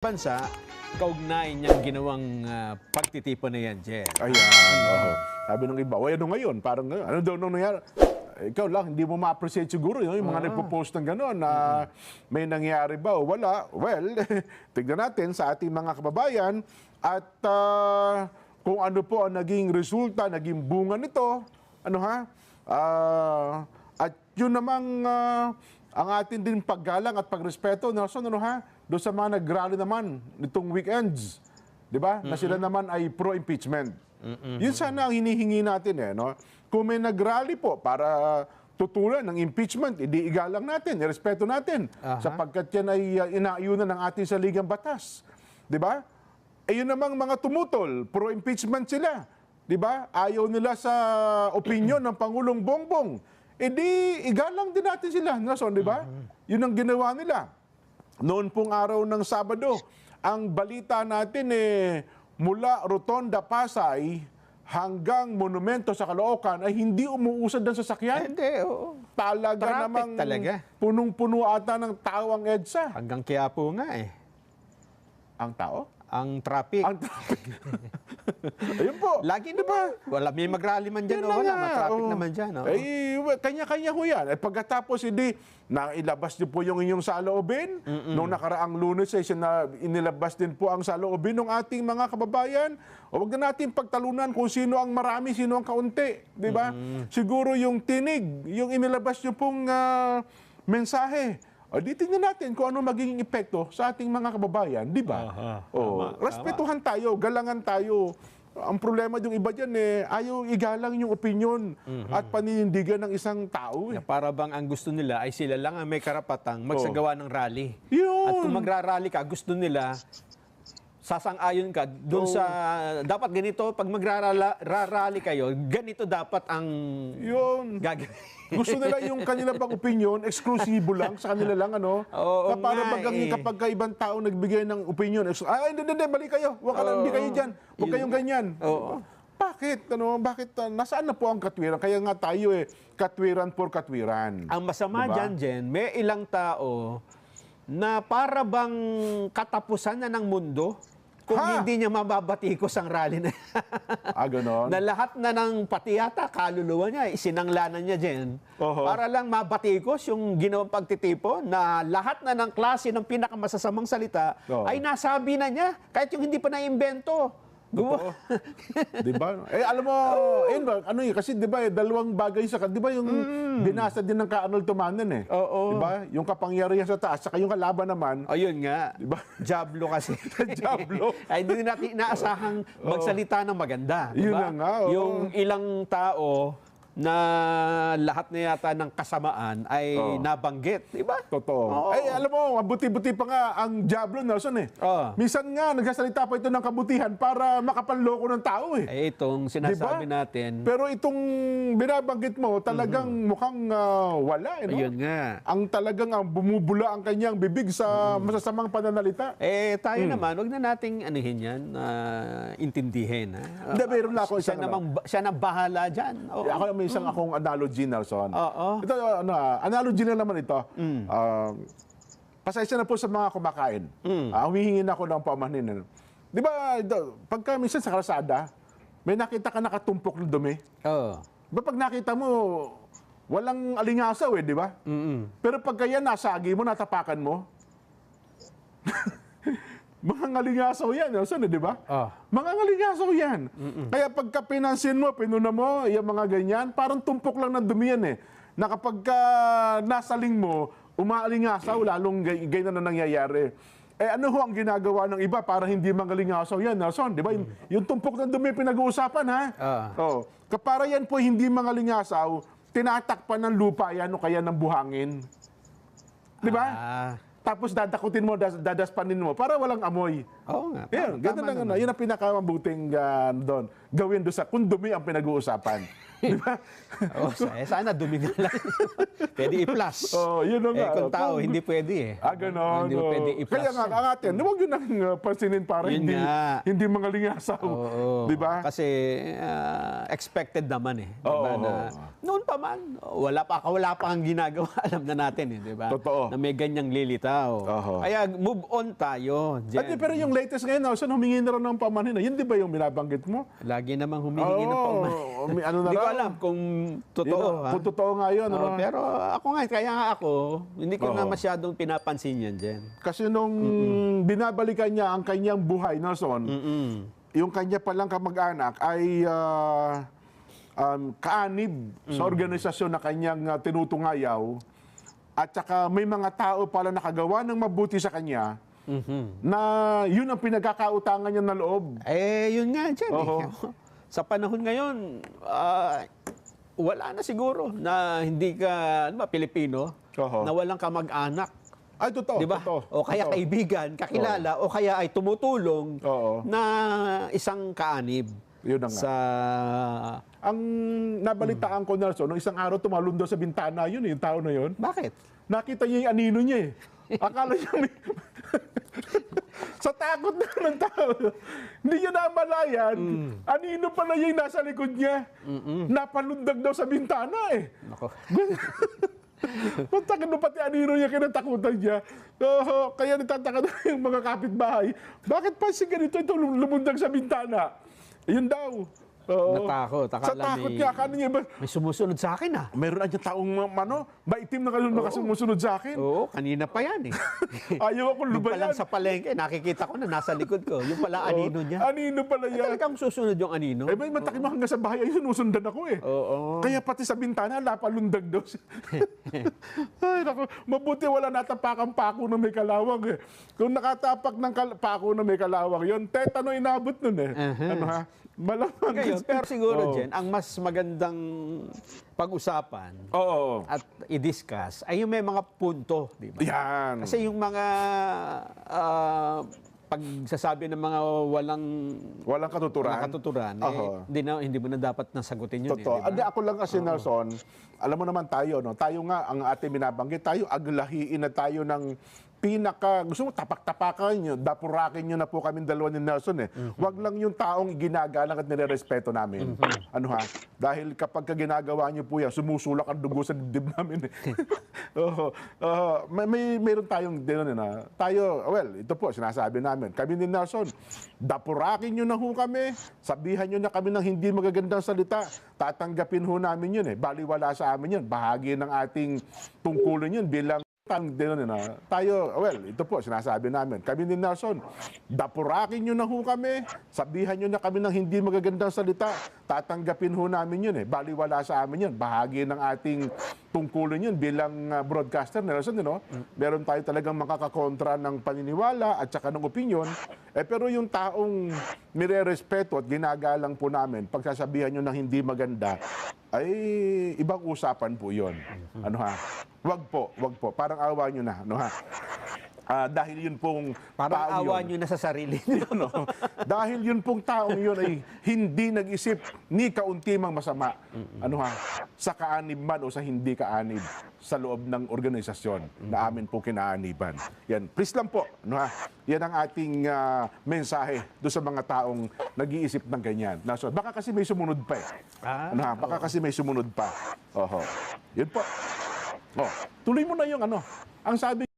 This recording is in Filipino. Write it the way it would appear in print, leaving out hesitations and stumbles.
bansa, kaugnay niyang ginawang pagtitipon na yan, Jen. Ayan. Sabi ng iba, ano ngayon? Parang ano daw nung nangyari? Ikaw lang, hindi mo ma-appreciate siguro yung mga nagpo-post ng gano'n na may nangyari ba o wala. Well, tignan natin sa ating mga kababayan at kung ano po ang naging resulta, naging bunga nito. Ano ha? At yun namang ang atin din paggalang at pagrespeto, Nelson, ano ha? Doon sa mga nag-rally naman nitong weekends, di ba? Na sila naman ay pro-impeachment. Yun sana ang hinihingi natin eh, no? Kung may nag-rally po para tutulan ng impeachment, hindi igalang natin, irespeto natin, sapagkat yan ay inaayunan ng ating saligang batas. Di ba? Eh yun namang mga tumutol, pro-impeachment sila. Di ba? Ayaw nila sa opinion ng Pangulong Bongbong. Eh di, igalang din natin sila, Nelson, di ba? Yun ang ginawa nila. Noon pong araw ng Sabado, ang balita natin mula Rotonda, Pasay hanggang Monumento sa Caloocan ay hindi umuusad ng sasakyan. Hindi, oo. Talaga Traffic namang talaga. punong-puno ata ng tao ang EDSA. Hanggang Quiapo nga eh. Ang tao? Ang traffic. Ang traffic. Ayun po. Lagi na ba? Wala, may mag-rally man dyan o wala. Matraffic naman dyan. Oh. Kanya-kanya ho yan. At pagkatapos, hindi, nailabas niyo po yung inyong saloobin. Noong nakaraang Lunes, inilabas din po ang saloobin ng ating mga kababayan. O wag na natin pagtalunan kung sino ang marami, sino ang kaunti. Di ba? Siguro yung tinig, yung inilabas niyo pong mensahe. O di tingnan natin kung ano magiging epekto sa ating mga kababayan, di ba? Respetuhan tayo, galangan tayo. Ang problema yung iba dyan ayaw igalang yung opinion at paninindigan ng isang tao. Para bang ang gusto nila ay sila lang ang may karapatang magsagawa ng rally. Yun. At kung magra-rally ka, gusto nila, sasang-ayon ka doon sa, dapat ganito, pag magra-rally kayo, ganito dapat ang gagawin. Gusto nila yung kanila bang opinion, eksklusibo lang, sa kanila lang, ano? Oo, na para nga bagang kapag ibang tao nagbigay ng opinion, hindi, balik kayo, hindi kayo dyan, huwag kayong ganyan. Bakit? Bakit? Nasaan na po ang katwiran? Kaya nga tayo katwiran for katwiran. Ang masama dyan, Jen, may ilang tao na para bang katapusan na ng mundo kung hindi niya mababatikos ang rally na ganon? na lahat na ng pati yata kaluluwa niya, isinanglanan niya dyan para lang mabatikos yung ginawang pagtitipon na lahat na ng klase ng pinakamasasamang salita ay nasabi na niya kahit yung hindi pa naimbento. Di ba? Alam mo, kasi di ba, dalawang bagay di ba yung binasa din ng Arnold Tumanen Di ba? Yung kapangyarihan sa taas, saka yung kalaban naman. Ayun nga. Di ba? Diablo kasi. Diablo. Ay, hindi natin inaasahang magsalita ng maganda. Yun diba? na nga. Yung ilang tao na lahat na yata ng kasamaan ay nabanggit, di ba? Totoo. Alam mo, mabuti-buti pa nga ang Diablo, Nelson Minsan nga, nagsasalita pa ito ng kabutihan para makapanloko ng tao Itong sinasabi natin. Pero itong binabanggit mo, talagang mukhang wala, Ayun nga. Ang talagang bumubula ang kanyang bibig sa masasamang pananalita. Tayo naman, wag na nating anihin yan, intindihin. Hindi, mayroon na ako siya na bahala dyan. Ako may isang akong analogy, Nelson. Ito, analogy na naman ito. Pasensya na po sa mga kumakain. Humihingi na ako ng pamanin. Di ba, pagka minsan sa kalsada, may nakita ka nakatumpok ng dumi. Diba pag nakita mo, walang alingasaw di ba? Pero pagka yan, nasagi mo, natapakan mo, mga ngalingasaw yan, di ba? Mga ngalingasaw yan. Kaya pagka pinansin mo, pinuna mo, yung mga ganyan, parang tumpok lang ng dumi yan na kapag nasaling mo, umaalingasaw, lalong ganyan na nangyayari. Ano ho ang ginagawa ng iba para hindi mangalingasaw yan, Nelson? Di ba? Yung tumpok ng dumi pinag-uusapan, Kapara yan po hindi mangalingasaw, tinatakpan ng lupa yan o kaya ng buhangin. Di ba? Tapos dadakutin mo, dadaspanin mo para walang amoy. Oo nga. Ganun lang. Yun ang pinakamabuting doon. Gawin doon sa kung dumi ang pinag-uusapan. Di ba? Sana dumiga lang. Pwede i-plus. Yun na nga. Kung tao, hindi pwede eh. Ganon. Hindi pwede i-plus. Kaya nga, ang atin, huwag yun ang pansinin para Yun nga. hindi mga lingasaw. Di ba? Kasi expected naman eh. Diba? Noon pa man, wala pa ang ginagawa. Alam na natin eh. Diba? Totoo. Na may ganyang lilitaw. Kaya move on tayo. Jen. Pero yung latest ngayon, Nelson, humingi na rin ng pamanhin. Yun di ba yung binabanggit mo? Lagi namang humihingi ng pauman. Ano na Hindi ko raw? alam kung totoo. Kung totoo nga yun. Pero ako nga, kaya nga ako, hindi ko na masyadong pinapansin yan, Jen. Kasi nung binabalikan niya ang kanyang buhay, Nelson, yung kanya palang kamag-anak ay kaanib sa organisasyon na kanyang tinutungayaw. At saka may mga tao pala nakagawa ng mabuti sa kanya na yun ang pinagkakautangan niya na loob. Yun nga, Jen. Sa panahon ngayon, wala na siguro na hindi ka, Pilipino, na walang kamag-anak. Ay, totoo. Diba? O kaya kaibigan, kakilala, o kaya ay tumutulong na isang kaanib. Yun na nga. Ang nabalitaan ko, Nelson, nung isang araw tumalon daw sa bintana yun, yung tao na yun. Bakit? Nakita niya yung anino niya eh. Akala niya may... Sa takot na ng tao, hindi niya namalayan. Anino pala yung nasa likod niya. Napalundag daw sa bintana eh. Nako. Puntakin mo pati anino niya, kinatakutan niya. Kaya natataka na yung mga kapitbahay. Bakit pa si ganito ito lumundag sa bintana? Yun daw. Natakot. Sa takot niya, akala niya ba? May sumusunod sa akin ah. Meron na taong maitim na kalun nakasumusunod sa akin. Oo, kanina pa yan eh. Ayaw akong Yung pa lubayan. lang sa palengke, nakikita ko na nasa likod ko. Yung pala anino niya. Anino pala yan. Talagang susunod yung anino. May matakin mo hanggang sa bahay, ay sinusundan ako eh. Kaya pati sa bintana, napalundag daw siya. Ay, naku, mabuti wala natapakang pako na may kalawang eh. Kung nakatapak ng pako na may kalawang, yun, tetano inabot nun eh. Ano ha? Malamang. Ngayon, pero siguro, Jen, ang mas magandang pag-usapan at i-discuss ay yung may mga punto, di ba? Yan. Kasi yung mga pagsasabi ng mga walang katuturan, hindi mo na dapat nasagutin yun. Totoo. Eh, di ba? Ako lang kasi, Nelson, alam mo naman tayo, no? Tayo nga, ang ating binabanggit, tayo aglahiin na tayo ng gusto mo tapak-tapakan nyo, dapurakin nyo na po kami dalawa ni Nelson eh. Wag lang yung taong ginagalang at nirerespeto namin. Ano ha? Dahil kapag ginagawa nyo po yan, sumusulak ang dugo sa dibdib namin eh. Mayroon tayong ito po, sinasabi namin. Kami ni Nelson, dapurakin nyo na ho kami, sabihan nyo na kami ng hindi magagandang salita, tatanggapin ho namin yun eh. Baliwala sa amin yun. Bahagi ng ating tungkulin yun bilang ito po, sinasabi namin. Kami ni Nelson, dapurakin nyo na ho kami, sabihan nyo na kami ng hindi magagandang salita, tatanggapin ho namin yun eh. Baliwala sa amin yun. Bahagi ng ating tungkulin yun bilang broadcaster, Nelson, meron tayo talagang makakakontra ng paniniwala at saka ng opinion. Pero yung taong nire-respeto at ginagalang po namin, pagsasabihan nyo ng hindi maganda, ay ibang usapan po yun. Ano ha? Wag po. Parang awa nyo na. Ano ha? Dahil yun pong parang taong awa yun. nyo na sa sarili nyo. Dahil yun pong taong yun ay hindi nag-isip ni kaunti mang masama. Ano ha? Sa kaanib man o sa hindi kaanib sa loob ng organisasyon na amin po kinaaniban. Yan. Please lang po. Ano ha? Yan ang ating mensahe doon sa mga taong nag-iisip ng ganyan. So, baka kasi may sumunod pa eh. Ano ha? Baka kasi may sumunod pa. Yun po. Tuloy mo na yung ang sabi